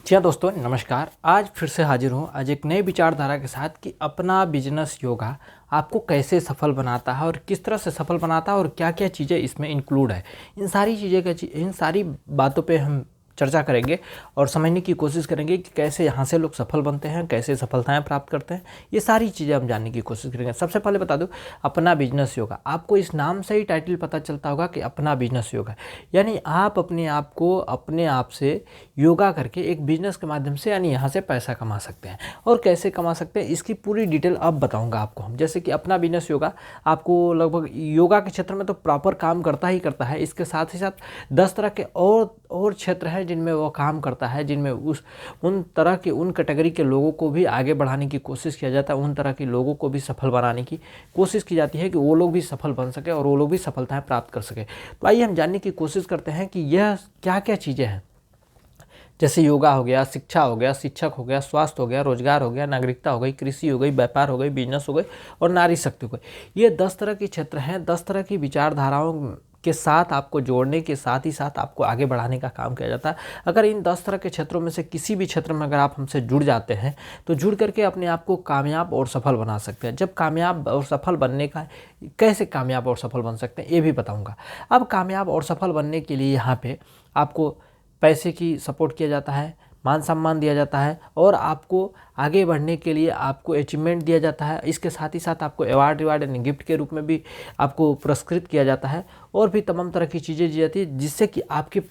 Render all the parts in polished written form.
जी हाँ दोस्तों, नमस्कार। आज फिर से हाजिर हूँ आज एक नई विचारधारा के साथ कि अपना बिजनेस योगा आपको कैसे सफल बनाता है और किस तरह से सफल बनाता है और क्या क्या चीज़ें इसमें इंक्लूड है। इन सारी बातों पे हम चर्चा करेंगे और समझने की कोशिश करेंगे कि कैसे यहाँ से लोग सफल बनते हैं, कैसे सफलताएं प्राप्त करते हैं। ये सारी चीज़ें हम जानने की कोशिश करेंगे। सबसे पहले बता दूं, अपना बिजनेस योगा, आपको इस नाम से ही टाइटल पता चलता होगा कि अपना बिजनेस योगा, यानी आप अपने आप को अपने आप से योगा करके एक बिजनेस के माध्यम से यानी यहाँ से पैसा कमा सकते हैं। और कैसे कमा सकते हैं इसकी पूरी डिटेल अब बताऊंगा आपको हम। जैसे कि अपना बिजनेस योगा आपको लगभग योगा के क्षेत्र में तो प्रॉपर काम करता ही करता है, इसके साथ ही साथ 10 तरह के और क्षेत्र हैं जिनमें वो काम करता है, जिनमें उन तरह के उन कैटेगरी के लोगों को भी आगे बढ़ाने की कोशिश किया जाता है, उन तरह के लोगों को भी सफल बनाने की कोशिश की जाती है कि वो लोग भी सफल बन सके और वो लोग भी सफलताएं प्राप्त कर सके। तो आइए हम जानने की कोशिश करते हैं कि यह क्या क्या चीज़ें हैं। जैसे योगा हो गया, शिक्षा हो गया, शिक्षक हो गया, स्वास्थ्य हो गया, रोजगार हो गया, नागरिकता हो गई, कृषि हो गई, व्यापार हो गई, बिजनेस हो गई और नारी शक्ति हो गई। ये 10 तरह के क्षेत्र हैं। 10 तरह की विचारधाराओं के साथ आपको जोड़ने के साथ ही साथ आपको आगे बढ़ाने का काम किया जाता है। अगर इन 10 तरह के क्षेत्रों में से किसी भी क्षेत्र में अगर आप हमसे जुड़ जाते हैं तो जुड़ करके अपने आप को कामयाब और सफल बना सकते हैं। जब कामयाब और सफल बनने का, कैसे कामयाब और सफल बन सकते हैं ये भी बताऊंगा। अब कामयाब और सफल बनने के लिए यहाँ पे आपको पैसे की सपोर्ट किया जाता है, मान सम्मान दिया जाता है और आपको आगे बढ़ने के लिए आपको अचीवमेंट दिया जाता है। इसके साथ ही साथ आपको अवार्ड यानी गिफ्ट के रूप में भी आपको पुरस्कृत किया जाता है और भी तमाम तरह की चीज़ें दी जाती है जिससे कि आपके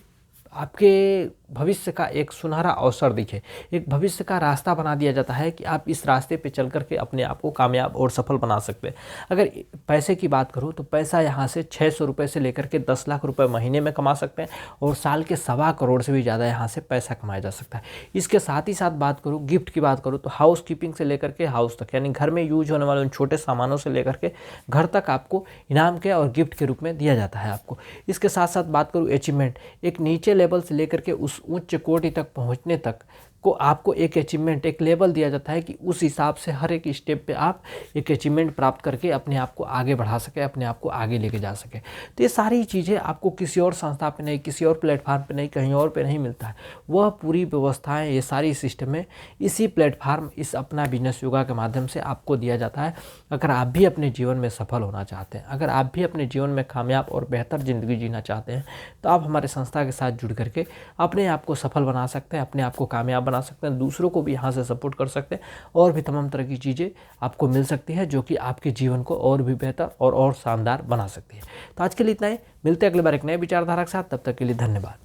भविष्य का एक सुनहरा अवसर दिखे, एक भविष्य का रास्ता बना दिया जाता है कि आप इस रास्ते पे चल करके अपने आप को कामयाब और सफल बना सकते हैं। अगर पैसे की बात करूँ तो पैसा यहाँ से 600 रुपये से लेकर के 10 लाख रुपए महीने में कमा सकते हैं और साल के 1.25 करोड़ से भी ज़्यादा यहाँ से पैसा कमाया जा सकता है। इसके साथ ही साथ बात करूँ, गिफ्ट की बात करूँ तो हाउस कीपिंग से लेकर के हाउस तक, यानी घर में यूज होने वाले उन छोटे सामानों से लेकर के घर तक आपको इनाम के और गिफ्ट के रूप में दिया जाता है आपको। इसके साथ साथ बात करूँ अचीवमेंट, एक नीचे लेवल से लेकर के उस उच्च कोटि तक पहुंचने तक को आपको एक अचीवमेंट, एक लेवल दिया जाता है कि उस हिसाब से हर एक स्टेप पे आप एक अचीवमेंट प्राप्त करके अपने आप को आगे बढ़ा सके, अपने आप को आगे लेके जा सके। तो ये सारी चीज़ें आपको किसी और संस्था पे नहीं, किसी और प्लेटफार्म पे नहीं, कहीं और पे नहीं मिलता है। वह पूरी व्यवस्थाएं, ये सारी सिस्टम है इसी प्लेटफार्म, इस अपना बिजनेस योगा के माध्यम से आपको दिया जाता है। अगर आप भी अपने जीवन में सफल होना चाहते हैं, अगर आप भी अपने जीवन में कामयाब और बेहतर ज़िंदगी जीना चाहते हैं तो आप हमारे संस्था के साथ जुड़ करके अपने आप को सफल बना सकते हैं, अपने आप को कामयाब बना सकते हैं, दूसरों को भी यहाँ से सपोर्ट कर सकते हैं और भी तमाम तरह की चीज़ें आपको मिल सकती है जो कि आपके जीवन को और भी बेहतर और शानदार बना सकती है। तो आज के लिए इतना ही, मिलते हैं अगली बार एक नए विचारधारा के साथ। तब तक के लिए धन्यवाद।